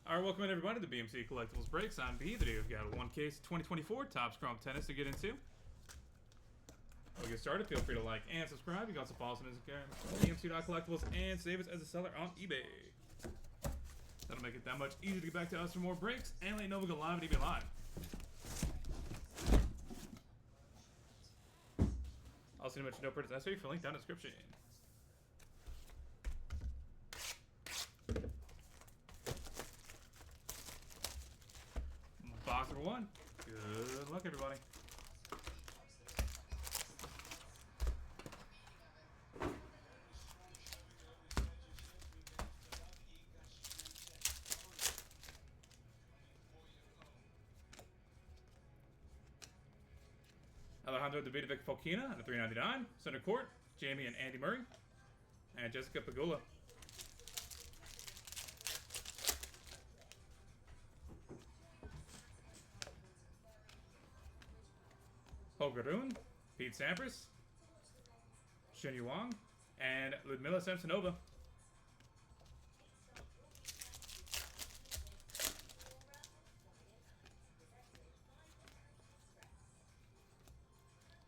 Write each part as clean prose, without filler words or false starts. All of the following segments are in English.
Alright, welcome in everybody to BMC Collectibles Breaks. I'm B. Today we've got one case 2024 Topps Chrome Tennis to get into. We'll get started. Feel free to like and subscribe. You can also follow us on Instagram, BMC.collectibles, and save us as a seller on eBay. That'll make it that much easier to get back to us for more breaks and let you know we go live at eBay Live. Also, mention no purchase necessary for link down in the description. Box number one. Good luck, everybody. Alejandro Davidovic Fokina at a $3.99. Center court, Jamie and Andy Murray. And Jessica Pegula. Holger Rune, Pete Sampras, Shen Wang, and Ludmila Samsonova.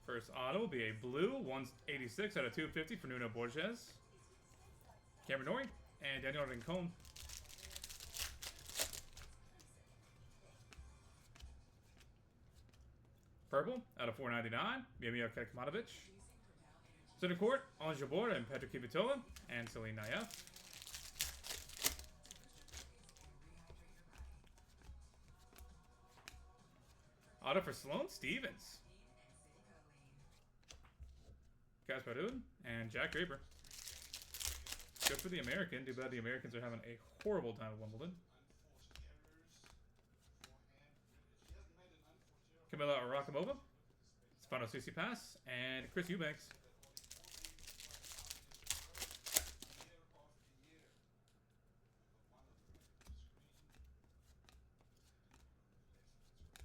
First auto will be a blue 186 out of 250 for Nuno Borges, Cameron Norrie, and Daniel Rincon. Purple out of 499, Miomir Kekmanovic. Center court, Ange Jabeur and Petr Kvitova, and Celine Nayev. Auto for Sloane Stevens, Casper Ruud, and Jack Draper. Good for the American. Too bad the Americans are having a horrible time at Wimbledon. Kamila Rakhimova, Stefano Tsitsipas, and Chris Eubanks.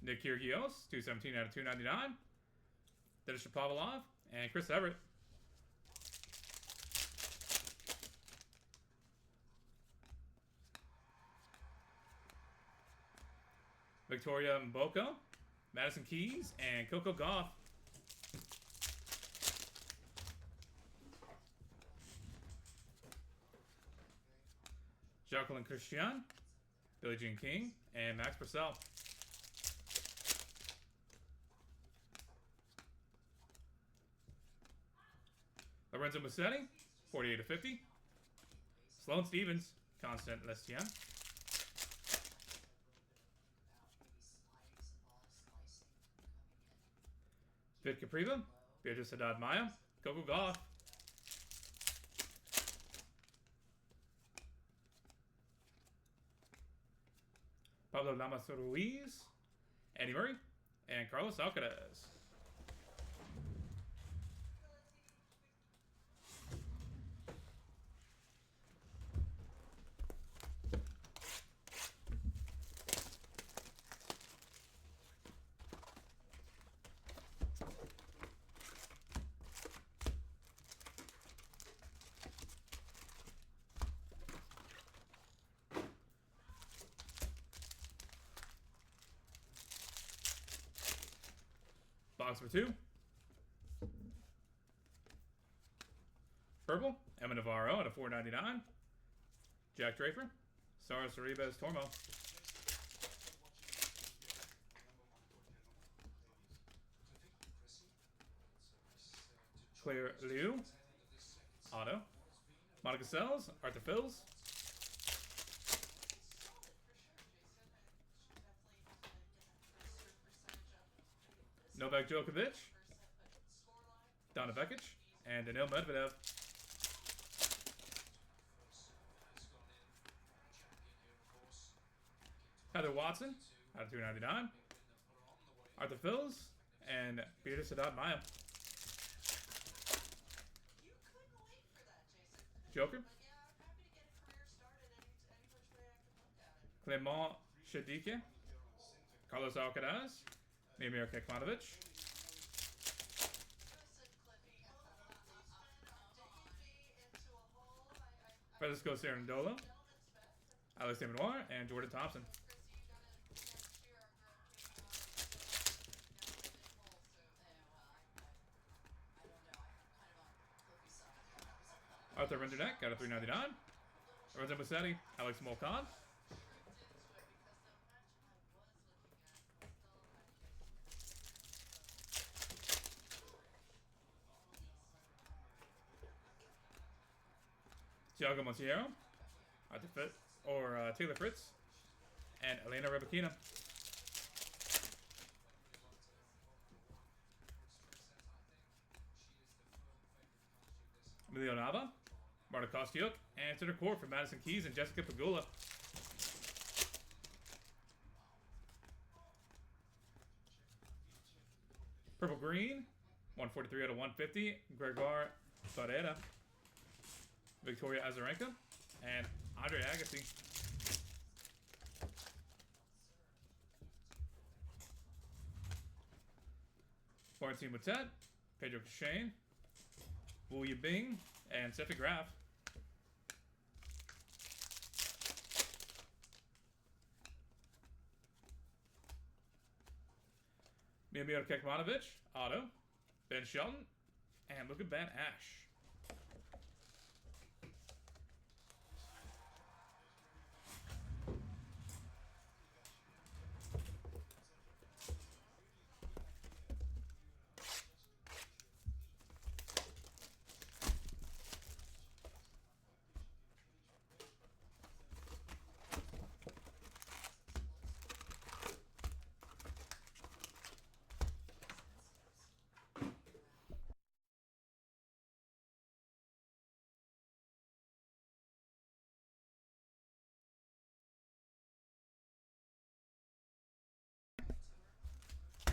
Nick Kyrgios, 217 out of 299. Denis Shapovalov, and Chris Everett. Victoria Mboko, Madison Keys, and Coco Gauff. Jacqueline Christian, Billie Jean King, and Max Purcell. Lorenzo Musetti, 48 to 50. Sloane Stevens, Constant Lestienne. Vit Capriva, Beatrice Haddad Maya, Coco Gauff. Pablo Lamas Ruiz, Andy Murray, and Carlos Alcaraz. Box for two. Purple, Emma Navarro at a $4.99. Jack Draper, Saras Arribas Tormo. Claire Liu, auto. Monica Sells, Arthur Phils. Novak Djokovic, Donna Vekic, and Daniil Medvedev. Heather Watson, out of $2.99. Arthur Phils, and Beatrice Haddad Maya. Joker. Clement Shadike, Carlos Alcaraz, Miomir Kekmanovic. Francisco Cerundolo, Alex Noir, and Jordan Thompson. Arthur Renderneck got a $3.99. Lorenzo Musetti, Alex Molcon. Thiago Monteiro, Arthur Fit, or Taylor Fritz, and Elena Rebekina. Emilio Nava, Marta Kostyuk, and center court for Madison Keys and Jessica Pegula. Purple Green, 143 out of 150, Gregor Barrera, Victoria Azarenka, and Andre Agassi. Martin Moutet, Pedro Cachane, Wu Yibing, and Steffi Graf. Miomir Kekmanovic, Otto, Ben Shelton, and look at Van Ash.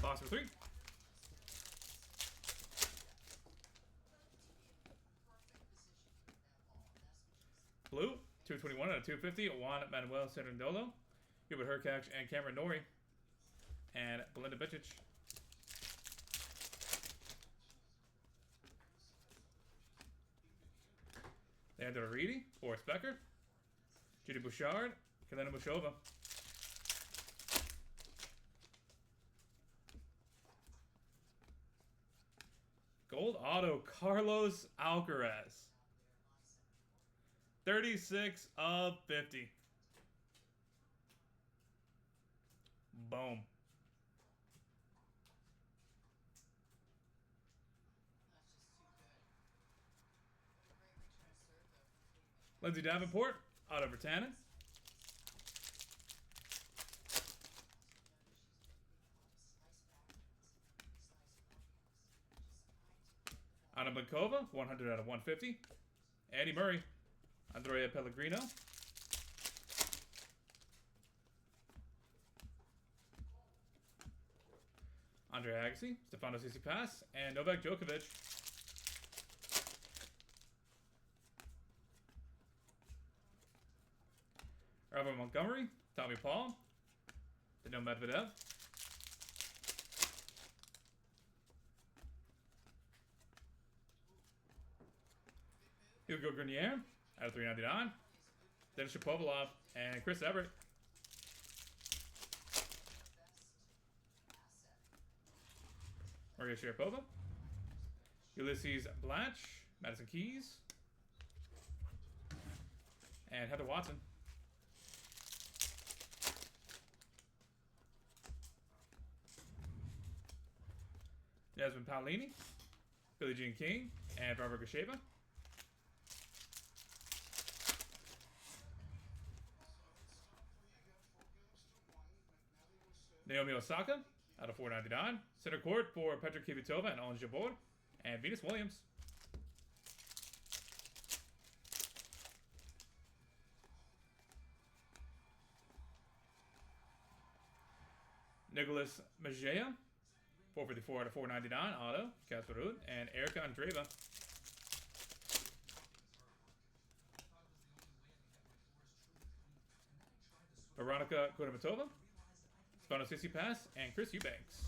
Box number 3. Blue, 221 out of 250, Juan Manuel Cerundolo, Hubert Hurkacz, and Cameron Norrie, and Belinda Bičić. Leandro Reedy, Boris Becker, Judy Bouchard, Kelena Mushova. Gold auto, Carlos Alcaraz. 36 of 50. Boom. Lindsay Davenport, auto Britannia. Anna Bankova, 100 out of 150. Andy Murray, Andrea Pellegrino. Andre Agassi, Stefano Tsitsipas, and Novak Djokovic. Robert Montgomery, Tommy Paul, Daniil Medvedev. Hugo Grenier out of 399. Denis Shapovalov and Chris Everett. Maria Sharapova. Ulysses Blanche, Madison Keys, and Heather Watson. Jasmine Paolini, Billie Jean King, and Barbara Gracheva. Naomi Osaka out of 499. Center court for Petra Kvitova and Ellen Jabeur, and Venus Williams. Nicholas Majea, 454 out of 499. Auto, Casper Ruud, and Erica Andreeva. Veronica Kudermetova, Stefano Tsitsipas, and Chris Eubanks.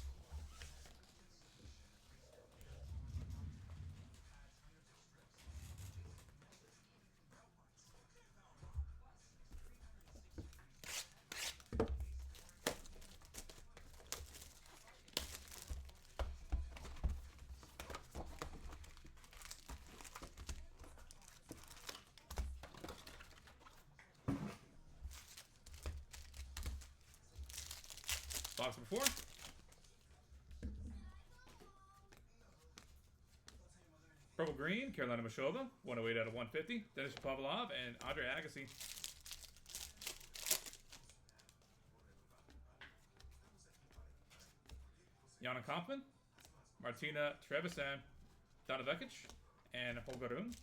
Box number 4. Purple green, Carolina Mashova, 108 out of 150. Denis Pavlov and Andre Agassi. Jana Kampman, Martina Trevisan, Donna Vekic, and Holgarun.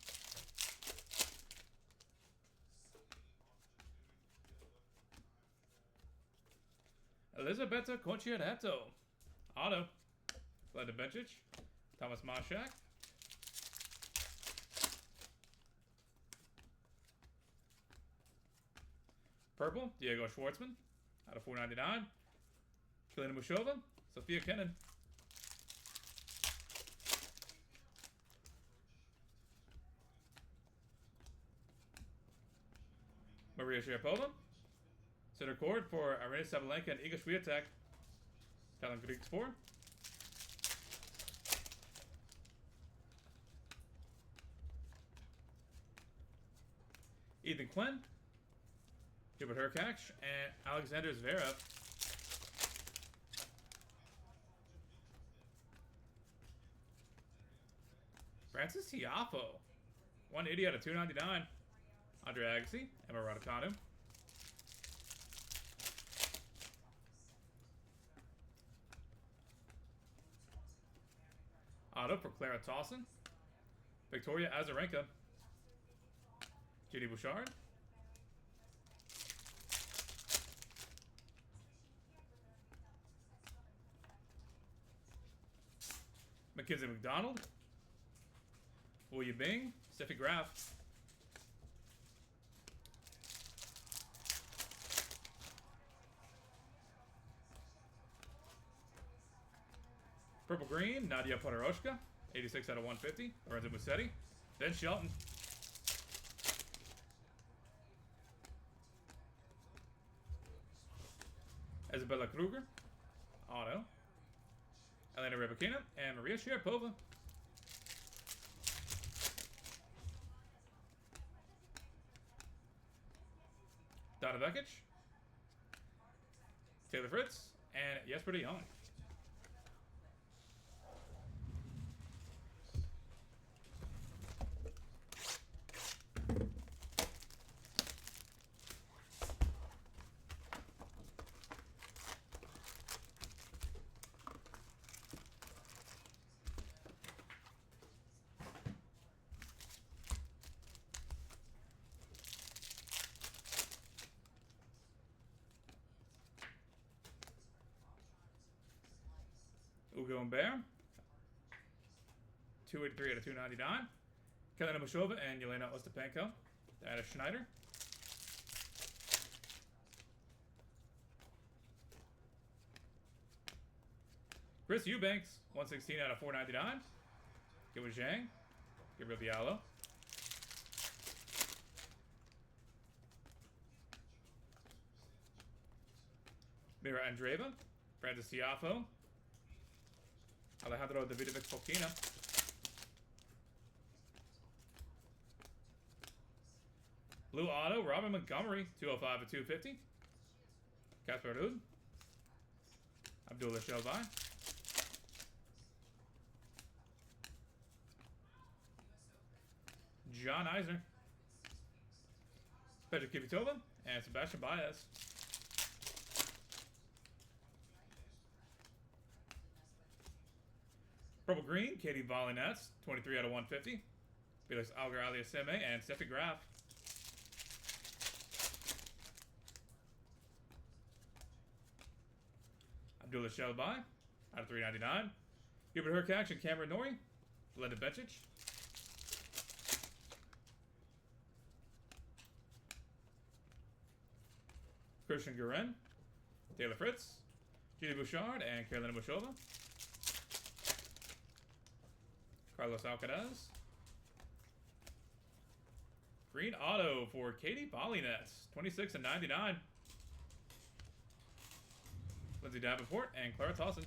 Elizabeta Conchiaretto. Auto. Glenda Bencic. Thomas Mashak. Purple, Diego Schwartzman. Out of 499. Kalina Mushova. Sophia Kenin. Maria Sharapova. Center court for Arina Sabalenka and Iga Swiatek. Talon Greeks 4. Ethan Quinn. Hubert Hurkacz and Alexander Zverev. Francis Tiafoe. 180 out of 299. Andre Agassi, Emma Raducanu. Auto for Clara Tauson. Victoria Azarenka. Judy Bouchard. Mackenzie McDonald. William Bing. Steffi Graf. Purple green, Nadia Podoroshka, 86 out of 150. Lorenzo Musetti. Ben Shelton. Isabella Kruger. Auto. Elena Rybakina and Maria Sharapova. Donna Vekic. Taylor Fritz and Jesper de Jong. Ugo and Bear. 283 out of 299. Kalina Mushova and Yelena Ostapenko. Diana Schneider. Chris Eubanks. 116 out of 499. Gilbert Zhang. Gabriel Diallo. Mira Andreeva. Francis Tiafoe. Alejandro Davidovic Fokina. Blue Auto, Robin Montgomery, 205 of 250. Casper Ruud. Abdullah Shelby. John Eisner. Petra Kvitova and Sebastian Baez. Purple green, Katie Volley-Nets, 23 out of 150. Felix Auger-Aliassime and Steffi Graf. Abdullah Shelby out of 399. Hubert Hurkacz and Cameron Norrie. Glenda Bencic. Christian Guerin. Taylor Fritz. Julie Bouchard and Carolina Mushova. Carlos Alcaraz. Green auto for Katie Volley-Nets, 26 and 99. Lindsay Davenport and Clara Tauson.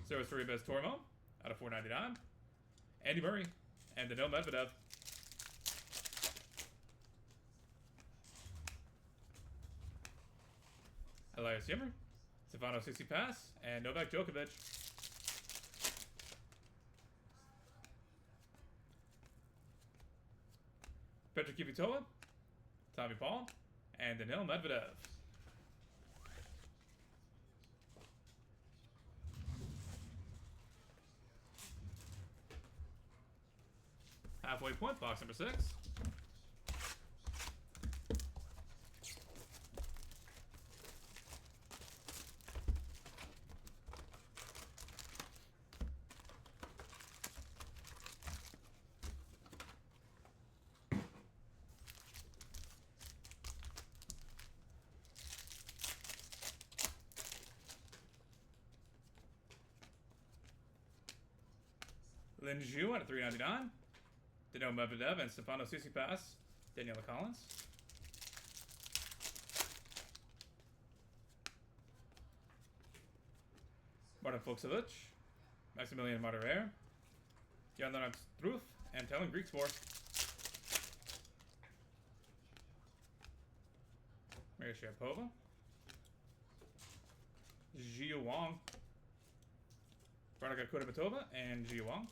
Service for Ribes Tormo out of 499. Andy Murray and Daniil Medvedev. Elias Yimmer, Stefano Tsitsipas, and Novak Djokovic. Petra Kvitova, Tommy Paul, and Daniil Medvedev. Halfway point, box number 6. Lin Zhu at a $3.99. Daniil Medvedev and Stefano Tsitsipas. Daniela Collins. Martin Fucsovic. Maximilian Martirer. Jan Lennart Struff and Talon Griekspoor. Maria Sharapova. Jia Wang. Veronika Kudermetova and Jia Wang.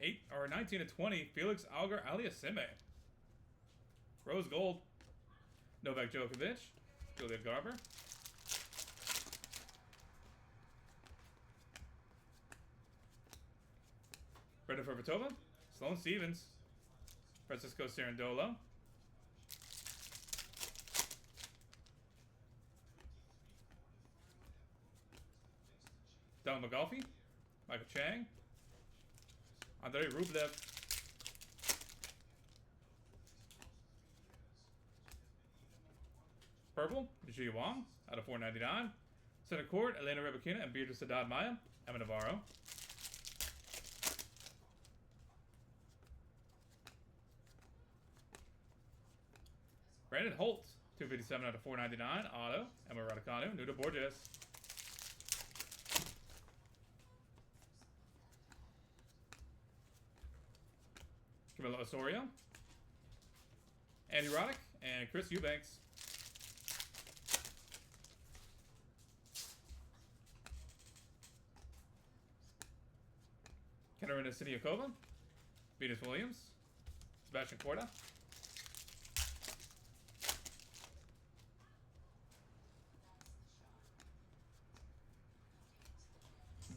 Eight or 19 to 20, Felix Auger-Aliassime. Rose gold. Novak Djokovic, Julia Garber. Brenda Fervitova, Sloane Stevens, Francisco Cerundolo. Donald McGolfy, Michael Chang, Andrei Rublev. Purple, Jia Wang out of $4.99. Center court, Elena Rybakina and Beatriz Haddad Maia. Emma Navarro. Brandon Holt, $2.57 out of $4.99. Auto, Emma Raducanu, Nuda Borges. Camilo Osorio, Andy Roddick, and Chris Eubanks. Katerina Siniakova, Venus Williams, Sebastian Corda.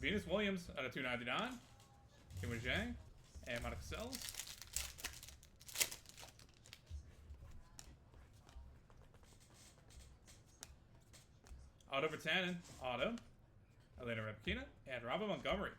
Venus Williams out of $2.99. Kim Zhang and Monica Seles. Otto Virtanen, Otto, Elena Rybakina, and Robin Montgomery.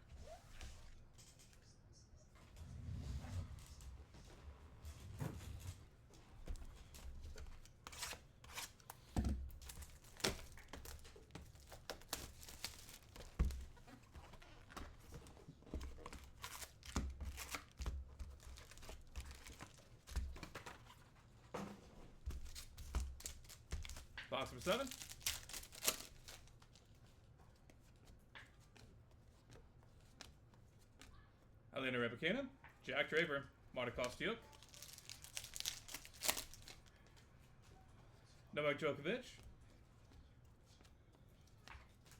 Box number 7. Elena Rybakina, Jack Draper, Marta Kostyuk, Novak Djokovic,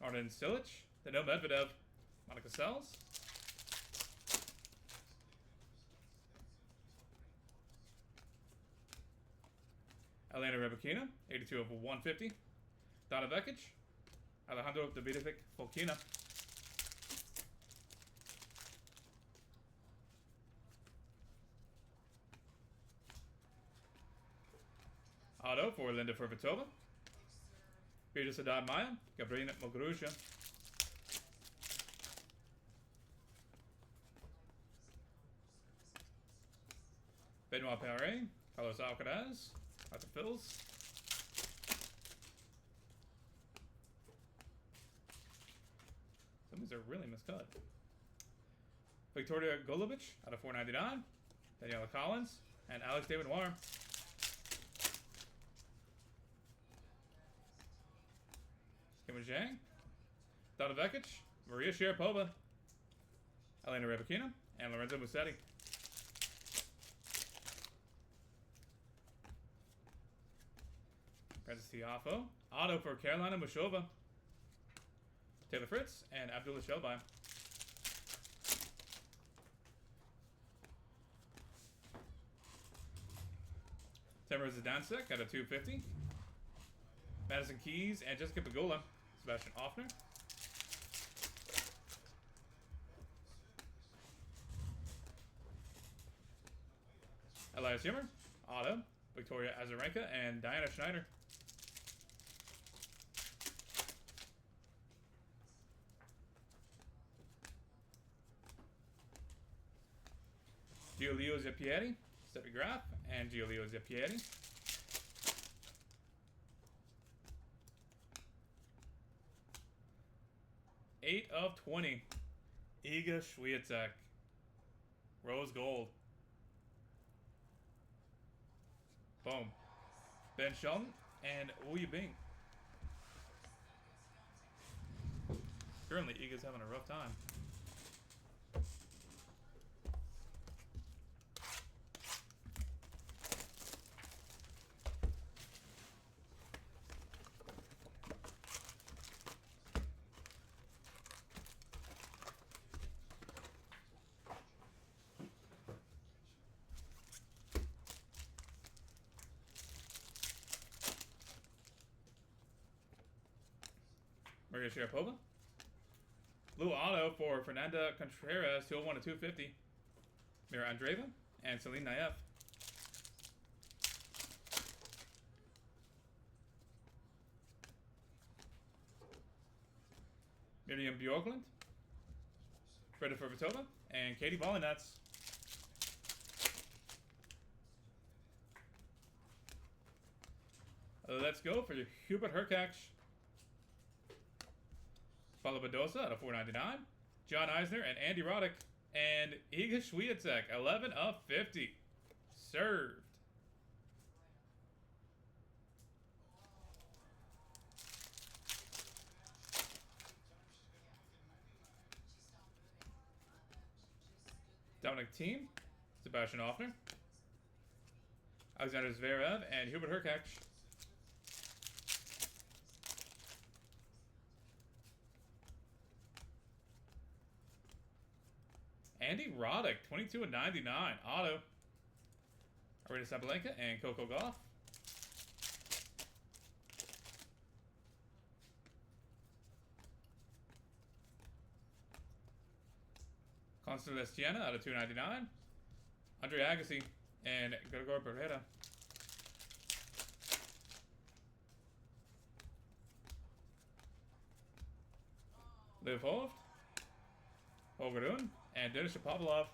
Arden Cilic, Daniil Medvedev, Monica Seles, Elena Rybakina, 82 of 150, Donna Vekic, Alejandro Davidovic Fokina. Auto for Linda Fervitova, Beatriz Haddad Maia, Gabriela Muguruza. Benoit Paire, Carlos Alcaraz, Arthur Fils. Some of these are really miscut. Victoria Golubic out of $4.99. Daniela Collins and Alex David Noir. Kim Zhang, Donna Vekic, Maria Sharapova, Elena Rybakina, and Lorenzo Musetti. Francis Tiafo. Auto for Carolina Mushova. Taylor Fritz and Abdullah Shelby. Timur Zdansek at a 250. Madison Keys and Jessica Pegula. Sebastian Offner. Elias Yummer. Auto. Victoria Azarenka and Diana Schneider. Giulio Zeppieri, Steffi Graf, and Giulio Zeppieri. Eight of 20. Iga Swiatek. Rose gold. Boom. Ben Shelton and Wu Yibing. Currently, Iga's having a rough time. Maria Sharapova. Blue auto for Fernanda Contreras, 201 to 250. Mira Andreeva and Celine Naef. Miriam Bjorklund, Freda Fervitova, and Katie Bollinets. Let's go for Hubert Hurkacz. Paulo Badosa at a 499. John Eisner and Andy Roddick. And Iga Swiatek, 11 of 50. Served. Dominic Thiem, Sebastian Offner, Alexander Zverev, and Hubert Hurkacz. Andy Roddick, 22 of 99. Auto. Arena Sabalenka and Coco Gauff. Constant Lestiana out of 299. Andre Agassi and Gregor Beretta. Liv Hoft, Holgerun, and Denis Shapovalov.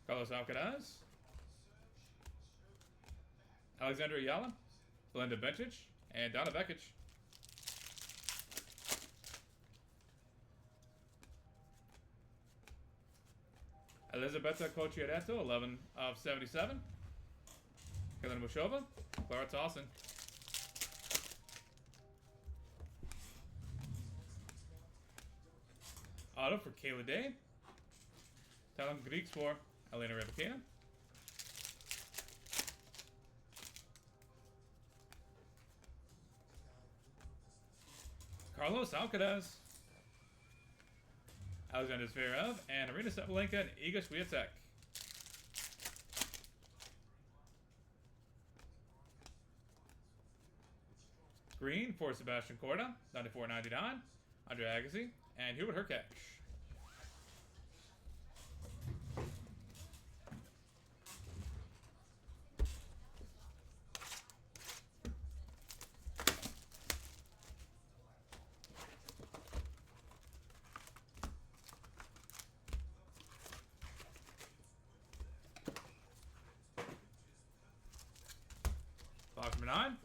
Carlos Alcaraz. Alexandra Yala, Belinda Bencic, and Donna Vekic. Elizabeta Cocciaretto, 11 of 77. Kelena Mushova, Clara Towson. Auto for Kayla Day. Talon Greeks for Elena Rybakina. Carlos Alcaraz. Alexander Zverev and Arena Sabalenka and Iga Swiatek. Green for Sebastian Corda, 94.99. Andre Agassi and Hubert Hurkacz. Box number 9.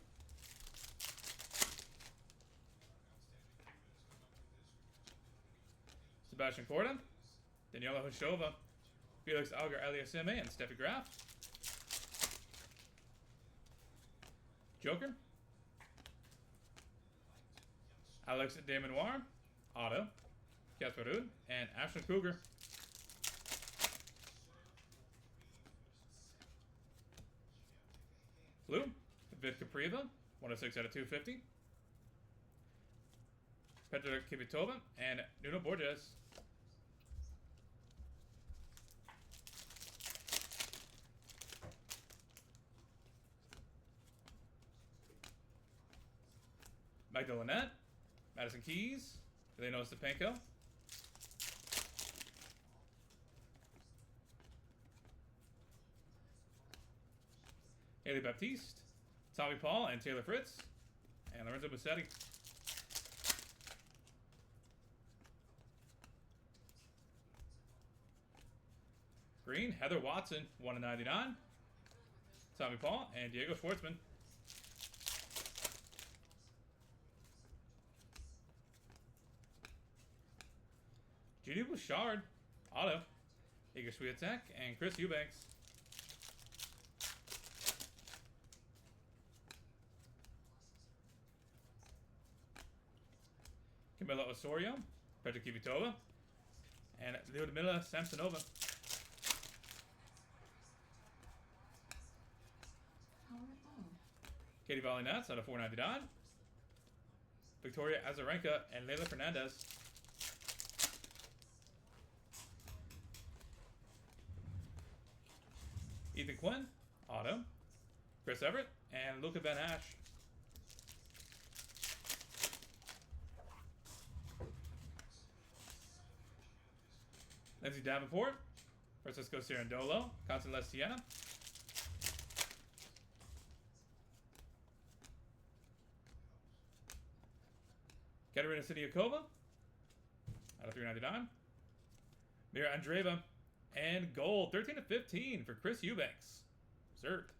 Sebastian Corda, Daniela Hushova, Felix Auger-Aliassime, and Steffi Graf. Joker. Alex Desmenoir, Auto, Casper Ruud, and Ashton Kruger. Blue, Vid Capriva, 106 out of 250. Petra Kvitova and Nuno Borges. Magdalene, Madison Keys, Elena Stepanko. Haley Baptiste, Tommy Paul, and Taylor Fritz, and Lorenzo Musetti. Green, Heather Watson, 1/99. Tommy Paul and Diego Schwartzman. Judy Bouchard, auto. Igor Swiatek and Chris Eubanks. Camila Osorio, Petra Kvitova, and Lyudmila Samsonova. Katie Volley-Nats out of 499. Victoria Azarenka and Leyla Fernandez. Ethan Quinn, auto. Chris Everett and Luca Van Ash. Lindsay Davenport, Francisco Cerundolo, Constantine Siena. Katerina Siniakova out of 399. Mira Andreeva and gold 13/15 for Chris Eubanks. Reserved.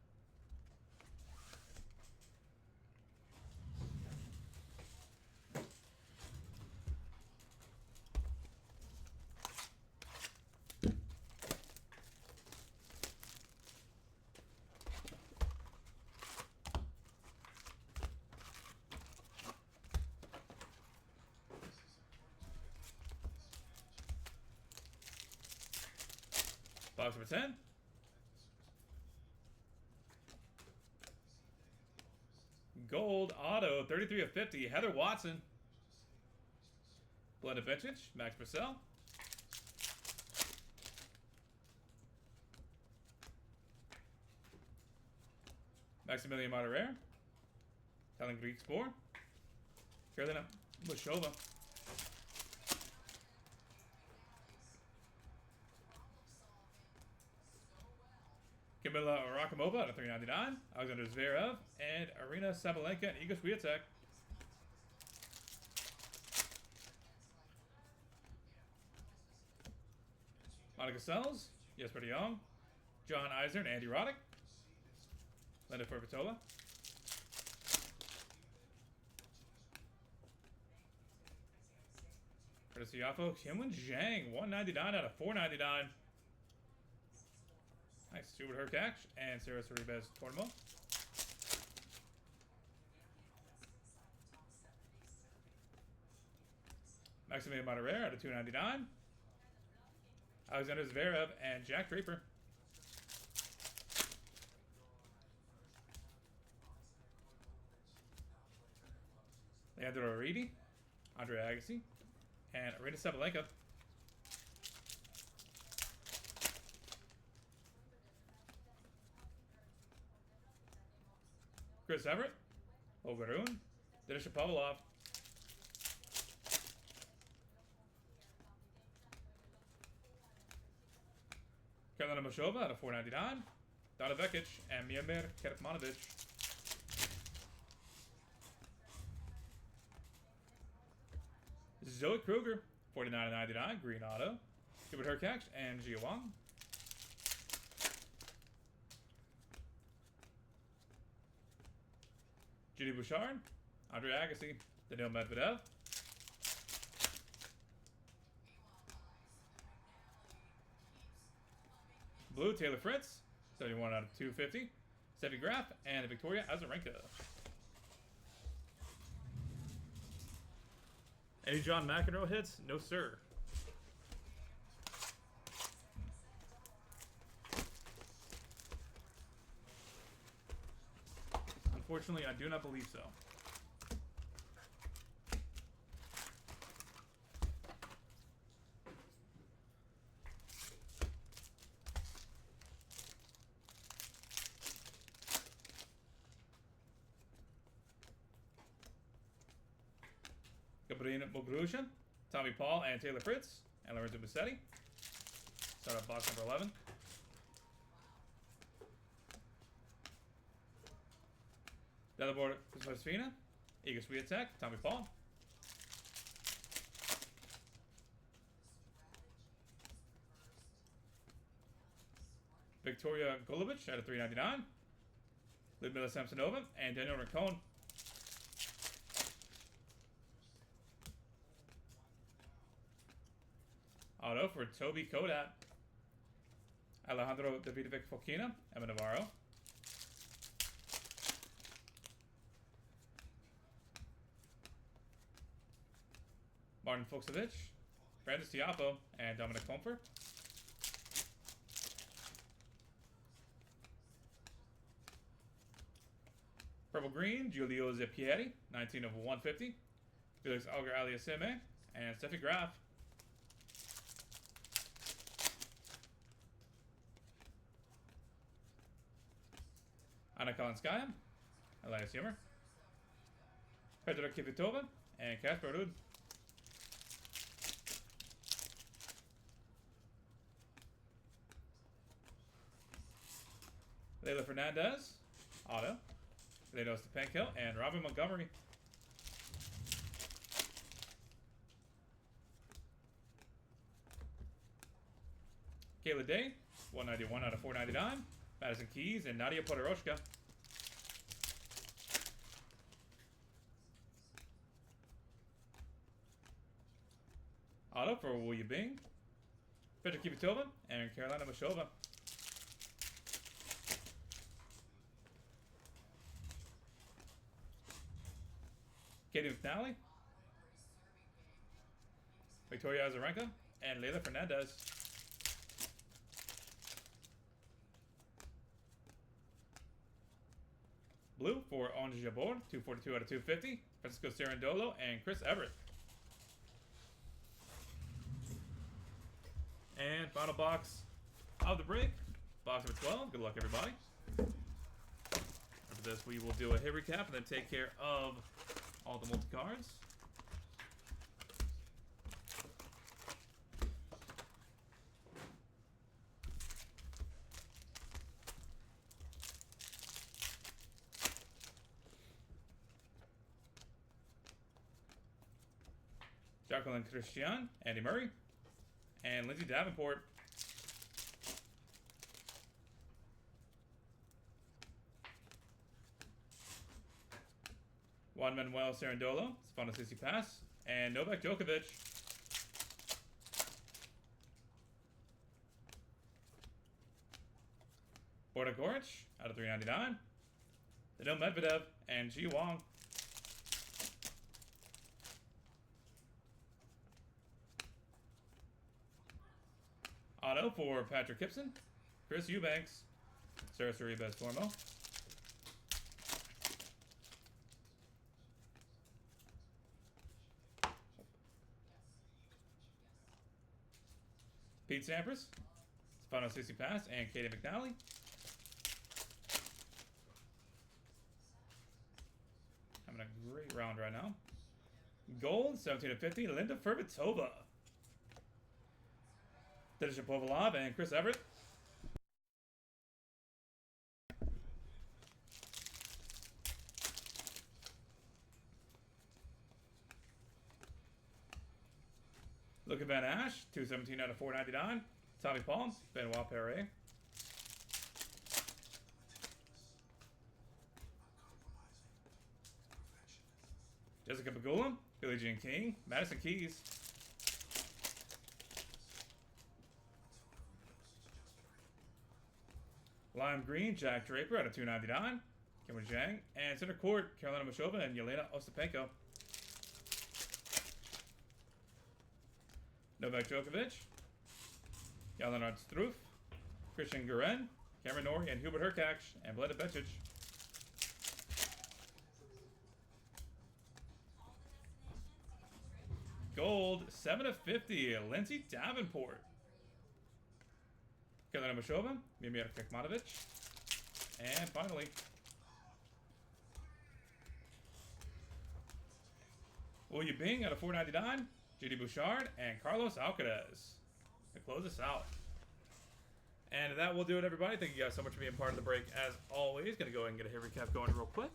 Box number 10. Gold auto, 33/50. Heather Watson. Blended vintage, Max Purcell. Maximilian Martirer. Helen Griekspoor. Carolina Mushova. Kamila Rakhimova out of 399. Alexander Zverev and Arina Sabalenka and Igor Swiatek. Monica Sells, Jesper de Jong, John Eisner and Andy Roddick. Linda Fervatola. Curtis Iafo, Qinwen Zhang, 199 out of 499. Nice. Stuart Herkach and Sarah Sorribes Tormo. Maximilian Martirer out of 299. Alexander Zverev and Jack Draper. Leandro Aridi, Andre Agassi, and Arina Sabalenka. Chris Everett, Ogaroon, Denis Shapovalov. Carolina Mushova out of 499. Donna Vekic and Miomir Kerkmanovic. Zoe Kruger, 49.99, green auto. Stuart Herkach and Jia Wang. Judy Bouchard, Andre Agassi, Daniil Medvedev. Blue, Taylor Fritz, 71 out of 250. Steffi Graf and Victoria Azarenka. Any John McEnroe hits? No, sir. Unfortunately, I do not believe so. Gabriel Muguruza, Tommy Paul, and Taylor Fritz, and Lorenzo Musetti. Start off box number 11. Dalibor Kuzmasvina, Igor Swiatek, Tommy Paul. Victoria Golubic out of 399. Ludmila Samsonova and Daniel Rincon. Auto for Toby Kodat. Alejandro Davidovic Fokina, Emma Navarro. Martin Fuxovic, Brandis Tiapo, and Dominic Comfer. Purple Green, Giulio Zeppieri, 19 of 150. Felix Auger Aliassime, and Steffi Graf. Anna Kalinskaya, Elias Hummer. Petra Kvitova, and Kasper Ruud. Leila Fernandez, auto. Leto Stepanko, and Robin Montgomery. Kayla Day, 191 out of 499. Madison Keys and Nadia Podoroshka. Auto for William Bing, Petra Kvitova, and Carolina Mashova. Katie McNally, Victoria Azarenka, and Leila Fernandez. Blue for Ange Jabor, 242 out of 250. Francisco Cerundolo and Chris Everett. And final box of the break, box number 12. Good luck, everybody. After this, we will do a hit recap and then take care of all the multi-cards. Jacqueline Christian, Andy Murray, and Lindsay Davenport. Juan Manuel Cerundolo, Stefano Tsitsipas, and Novak Djokovic. Borna Goric out of 399. Daniil Medvedev and Ji Wong. Auto for Patrick Gibson, Chris Eubanks, Sarah Sorribes Tormo. Pete Sampras, Stefano Tsitsipas, and Katie McNally. Having a great round right now. Gold, 17 of 50, Linda Fervitova. Denis Shapovalov and Chris Everett. Luca Van Ash, 217 out of 499. Tommy Paul, Benoit Perret. Jessica Pegula, Billie Jean King, Madison Keys. Lime Green, Jack Draper out of 299. Cameron Zhang. And center court, Carolina Mashova and Yelena Ostapenko. Novak Djokovic, Jan-Lennart Struff, Christian Guerin, Cameron Norrie, and Hubert Hurkacz, and Bleda Becic. gold, 7 of 50, Lindsay Davenport. Kelena Mashova, Mimir Kekmanovic. And finally, William Bing out of 499, JD Bouchard, and Carlos Alcaraz to close us out. And that will do it, everybody. Thank you guys so much for being part of the break, as always. Gonna go ahead and get a hit recap going real quick.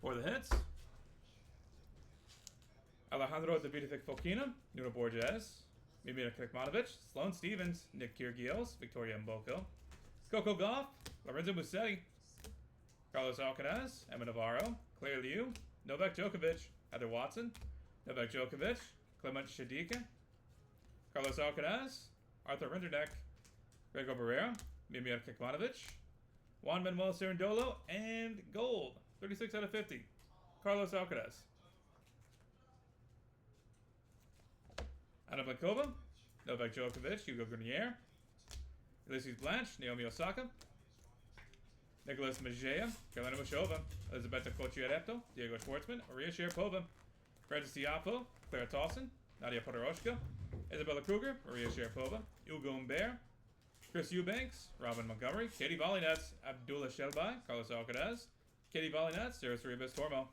For the hits, Alejandro Davidovic Fokina, Nuno Borges, Mimir Kekmanovic, Sloane Stevens, Nick Kyrgios, Victoria Mboko, Coco Gauff, Lorenzo Musetti, Carlos Alcaraz, Emma Navarro, Claire Liu, Novak Djokovic, Heather Watson, Novak Djokovic, Clement Shadika, Carlos Alcaraz, Arthur Rinderknecht, Gregor Barrera, Mimir Kekmanovic, Juan Manuel Cerundolo, and gold, 36 out of 50, Carlos Alcaraz. Anna Blankova, Novak Djokovic, Hugo Grenier, Ulysses Blanche, Naomi Osaka, Nicholas Majea, Carolina Mushova, Elizabeth Cocciaretto, Diego Schwartzman, Maria Sharapova, Francis Tiafoe, Clara Towson, Nadia Podoroshka, Isabella Kruger, Maria Sharapova, Hugo Humbert, Chris Eubanks, Robin Montgomery, Katie Vollinets, Abdullah Shelbai, Carlos Alcaraz, Katie Vollinets, Sarah Ribas Tormo,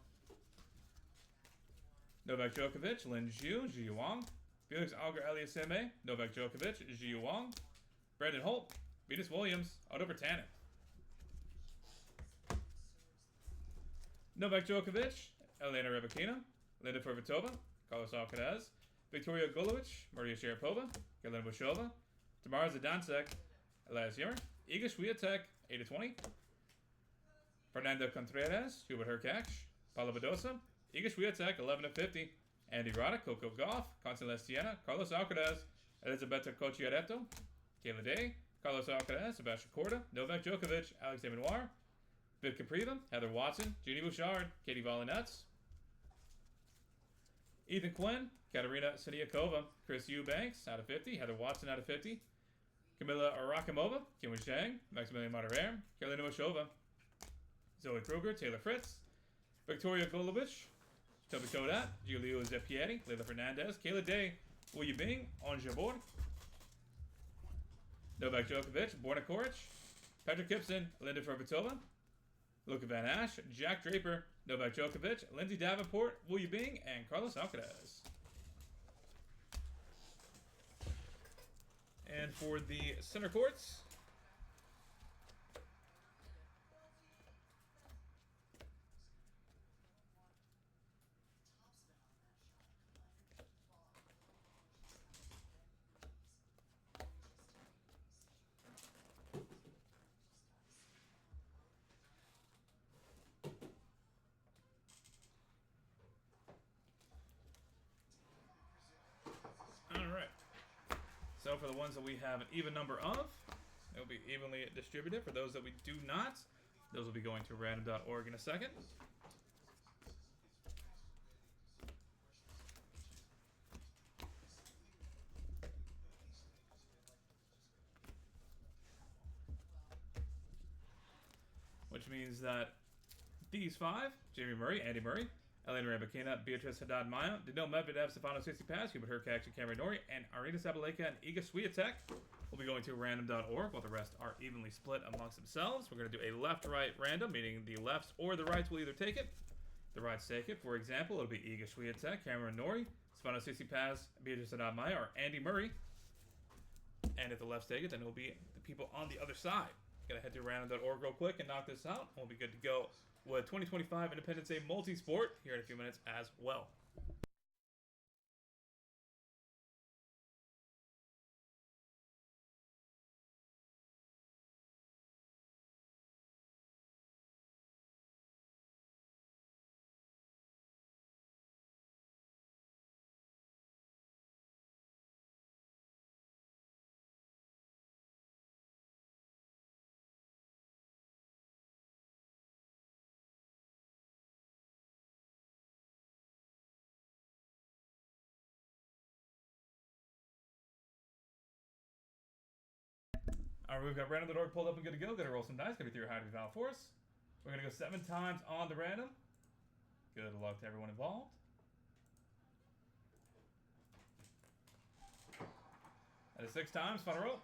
Novak Djokovic, Lin Zhu, Ji Wang, Felix Auger-Aliassime, Novak Djokovic, Ji Wang, Brandon Holt, Venus Williams, Otto Vertanen. Novak Djokovic, Elena Rybakina, Linda Fervitova, Carlos Alcaraz, Victoria Golubic, Maria Sharapova, Galina Bushova, Tamara Zidansek, Elias Ymer, Iga Swiatek, 8/20, Fernando Contreras, Hubert Hurkacz, Paula Badosa, Iga Swiatek, 11/50, Andy Roddick, Coco Gauff, Constantine Lestiana, Carlos Alcaraz, Elisabetta Cocciaretto, Kayla Day, Carlos Alcaraz, Sebastian Corda, Novak Djokovic, Alex Desmenoir, Viv Capriva, Heather Watson, Jeannie Bouchard, Katie Vollinets, Ethan Quinn, Katerina Siniakova, Chris Eubanks out of 50, Heather Watson out of 50, Camilla Arakimova, Kim Zhang, Maximilian Moderer, Carolina Mushova, Zoe Kruger, Taylor Fritz, Victoria Golubic, Toby Kodat, Giulio Zeppieri, Leila Fernandez, Kayla Day, Wu Yibing, On Jabor, Novak Djokovic, Borna Koric, Patrick Gibson, Linda Fervitova, Luka Van Ash, Jack Draper, Novak Djokovic, Lindsay Davenport, Wu Yibing, and Carlos Alcaraz. And for the center courts, so for the ones that we have an even number of, it will be evenly distributed. For those that we do not, those will be going to random.org in a second. Which means that these five, Jamie Murray, Andy Murray, Elena Rybakina, Beatrice Haddad-Maia, Daniil Medvedev, Stefanos Tsitsipas, Hubert Hurkacz, and Cameron Norrie, and Aryna Sabalenka and Iga Swiatek will be going to random.org, while the rest are evenly split amongst themselves. We're going to do a left-right random, meaning the lefts or the rights will either take it. The rights take it. For example, it'll be Iga Swiatek, Cameron Norrie, Stefanos Tsitsipas, Beatrice Haddad-Maia, or Andy Murray. And if the lefts take it, then it'll be the people on the other side. Gonna head to random.org real quick and knock this out. We'll be good to go with 2025 Independence Day Multi-Sport here in a few minutes as well. Alright, we've got random the door pulled up and good to go. Gotta roll some dice, gotta be through high to be valid for us. We're gonna go 7 times on the random. Good luck to everyone involved. That is 6 times, final roll.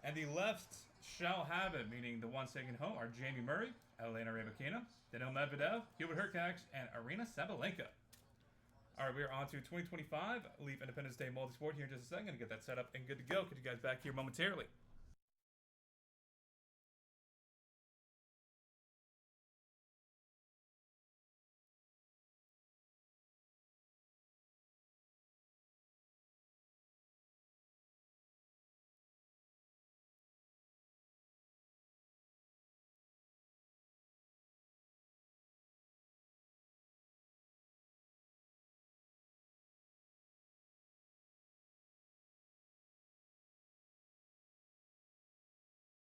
And the left shall have it, meaning the ones taking home are Jamie Murray, Elena Rybakina, Daniil Medvedev, Hubert Hurkacz, and Arina Sabalenka. Alright, we are on to 2025 Leaf Independence Day Multisport here in just a second to get that set up and good to go. Get you guys back here momentarily.